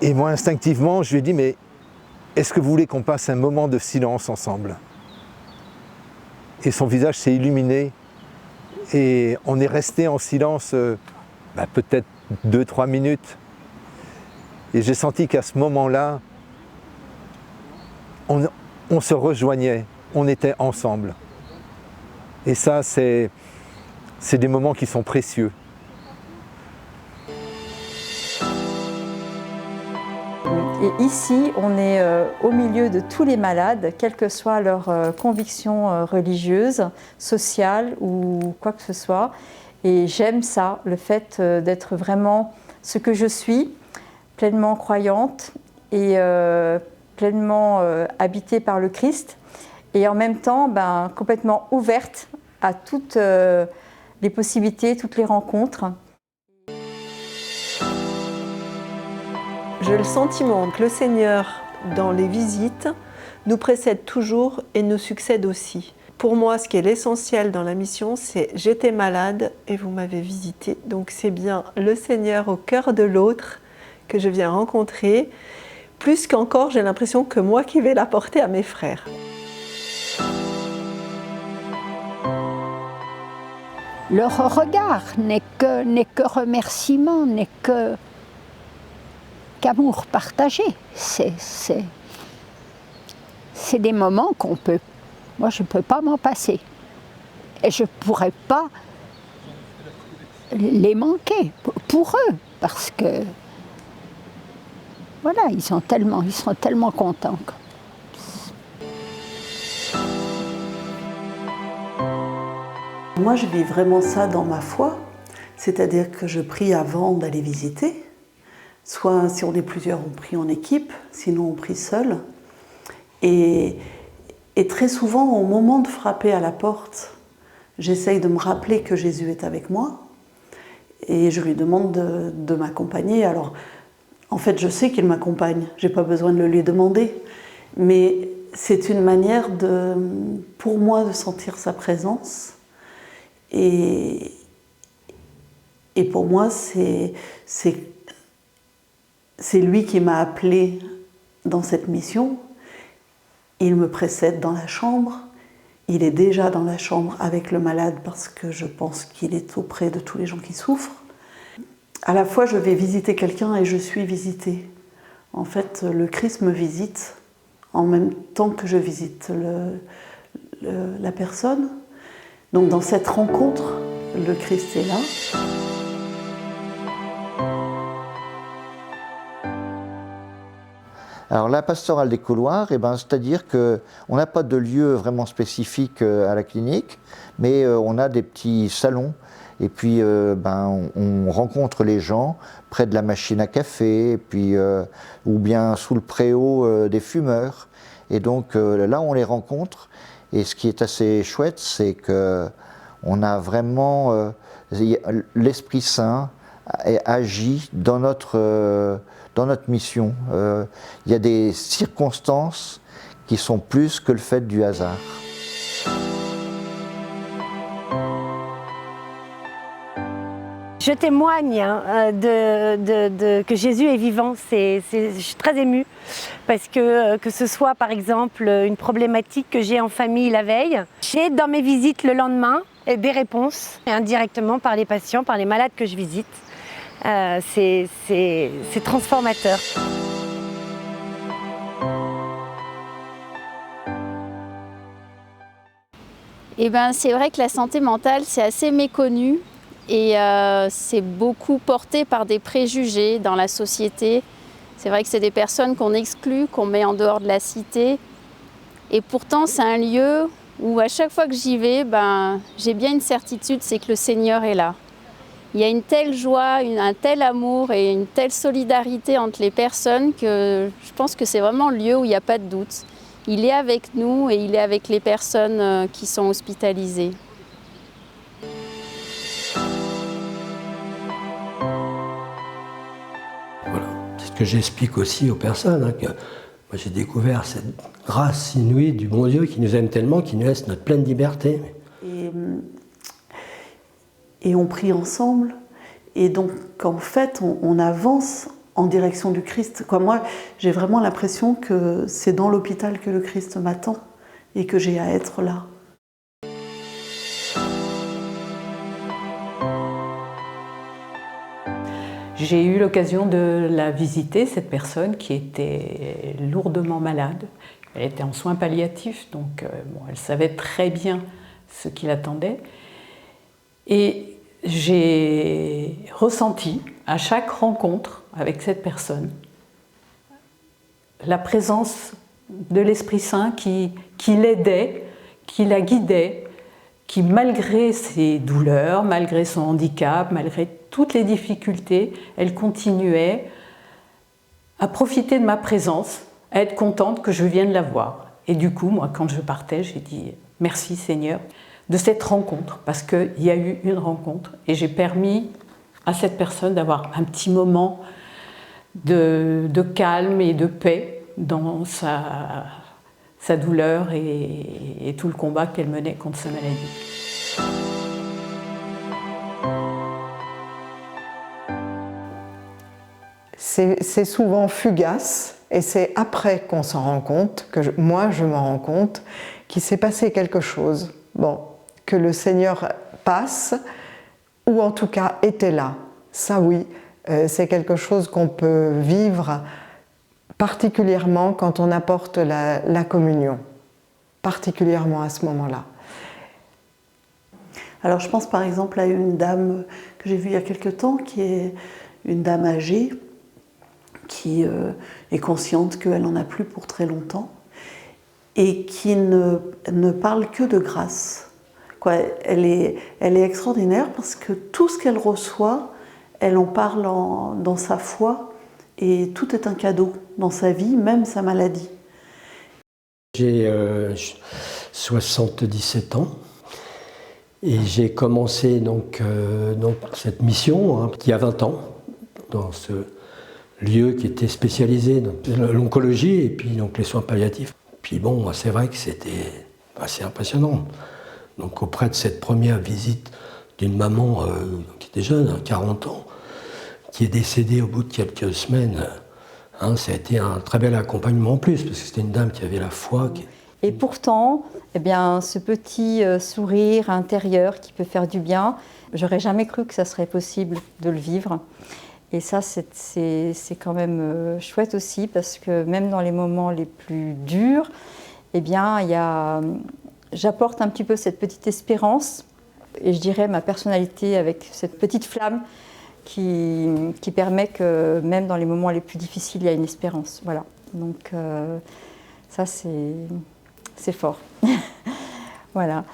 Et moi, instinctivement, je lui ai dit, mais est-ce que vous voulez qu'on passe un moment de silence ensemble? Et son visage s'est illuminé et on est resté en silence peut-être 2-3 minutes. Et j'ai senti qu'à ce moment-là, on se rejoignait, on était ensemble. Et ça, c'est des moments qui sont précieux. Et ici, on est au milieu de tous les malades, quelles que soient leurs convictions religieuses, sociales ou quoi que ce soit. Et j'aime ça, le fait d'être vraiment ce que je suis, pleinement croyante et pleinement habitée par le Christ. Et en même temps, complètement ouverte à toutes les possibilités, toutes les rencontres. J'ai le sentiment que le Seigneur, dans les visites, nous précède toujours et nous succède aussi. Pour moi, ce qui est l'essentiel dans la mission, c'est « j'étais malade et vous m'avez visité ». Donc c'est bien le Seigneur au cœur de l'autre que je viens rencontrer. Plus qu'encore, j'ai l'impression que moi qui vais l'apporter à mes frères. Leur regard n'est que remerciement, n'est qu'amour partagé. C'est des moments qu'on peut... Moi, je ne peux pas m'en passer. Et je ne pourrais pas les manquer pour eux, parce que... Voilà, ils sont tellement contents. Moi, je vis vraiment ça dans ma foi, c'est-à-dire que je prie avant d'aller visiter. Soit, si on est plusieurs, on prie en équipe, sinon on prie seul. Et très souvent, au moment de frapper à la porte, j'essaye de me rappeler que Jésus est avec moi et je lui demande de m'accompagner. Alors, en fait, je sais qu'il m'accompagne, je n'ai pas besoin de le lui demander, mais c'est une manière pour moi de sentir sa présence. Et pour moi, c'est lui qui m'a appelée dans cette mission. Il me précède dans la chambre. Il est déjà dans la chambre avec le malade parce que je pense qu'il est auprès de tous les gens qui souffrent. À la fois, je vais visiter quelqu'un et je suis visitée. En fait, le Christ me visite en même temps que je visite la personne. Donc dans cette rencontre, le Christ est là. Alors la pastorale des couloirs, c'est-à-dire qu'on n'a pas de lieu vraiment spécifique à la clinique, mais on a des petits salons. Et puis on rencontre les gens près de la machine à café, et puis, ou bien sous le préau des fumeurs. Et donc là, on les rencontre. Et ce qui est assez chouette, c'est qu'on a vraiment l'Esprit Saint agit dans notre mission. Il y a des circonstances qui sont plus que le fait du hasard. Je témoigne que Jésus est vivant. Je suis très émue parce que ce soit par exemple une problématique que j'ai en famille la veille, j'ai dans mes visites le lendemain des réponses indirectement par les patients, par les malades que je visite. C'est transformateur. C'est vrai que la santé mentale, c'est assez méconnu. Et c'est beaucoup porté par des préjugés dans la société. C'est vrai que c'est des personnes qu'on exclut, qu'on met en dehors de la cité. Et pourtant, c'est un lieu où à chaque fois que j'y vais, j'ai bien une certitude, c'est que le Seigneur est là. Il y a une telle joie, un tel amour et une telle solidarité entre les personnes que je pense que c'est vraiment le lieu où il n'y a pas de doute. Il est avec nous et il est avec les personnes qui sont hospitalisées. Ce que j'explique aussi aux personnes, que moi j'ai découvert cette grâce inouïe du bon Dieu qui nous aime tellement, qui nous laisse notre pleine liberté. Et on prie ensemble, et donc en fait on avance en direction du Christ. Moi j'ai vraiment l'impression que c'est dans l'hôpital que le Christ m'attend et que j'ai à être là. J'ai eu l'occasion de la visiter, cette personne qui était lourdement malade. Elle était en soins palliatifs, donc elle savait très bien ce qui l'attendait. Et j'ai ressenti à chaque rencontre avec cette personne la présence de l'Esprit Saint qui l'aidait, qui la guidait, qui malgré ses douleurs, malgré son handicap, malgré toutes les difficultés, elle continuait à profiter de ma présence, à être contente que je vienne la voir. Et du coup, moi, quand je partais, j'ai dit « Merci Seigneur » de cette rencontre, parce qu'il y a eu une rencontre et j'ai permis à cette personne d'avoir un petit moment de calme et de paix dans sa douleur et tout le combat qu'elle menait contre sa maladie. C'est souvent fugace et c'est après qu'on s'en rend compte, moi je m'en rends compte, qu'il s'est passé quelque chose. Bon, que le Seigneur passe, ou en tout cas était là. Ça oui, c'est quelque chose qu'on peut vivre particulièrement quand on apporte la communion, particulièrement à ce moment-là. Alors je pense par exemple à une dame que j'ai vue il y a quelque temps, qui est une dame âgée, qui est consciente qu'elle n'en a plus pour très longtemps, et qui ne parle que de grâce. Elle est extraordinaire parce que tout ce qu'elle reçoit, elle en parle dans sa foi, et tout est un cadeau dans sa vie, même sa maladie. J'ai 77 ans et j'ai commencé donc cette mission il y a 20 ans dans ce lieu qui était spécialisé dans l'oncologie et puis donc les soins palliatifs. Puis bon, c'est vrai que c'était assez impressionnant. Donc auprès de cette première visite d'une maman qui était jeune, 40 ans, qui est décédée au bout de quelques semaines, ça a été un très bel accompagnement en plus, parce que c'était une dame qui avait la foi. Et pourtant, eh bien, ce petit sourire intérieur qui peut faire du bien, j'aurais jamais cru que ça serait possible de le vivre. Et ça, c'est quand même chouette aussi, parce que même dans les moments les plus durs, eh bien, j'apporte un petit peu cette petite espérance, et je dirais ma personnalité avec cette petite flamme qui permet que même dans les moments les plus difficiles, il y a une espérance. Voilà. Donc ça, c'est fort. Voilà.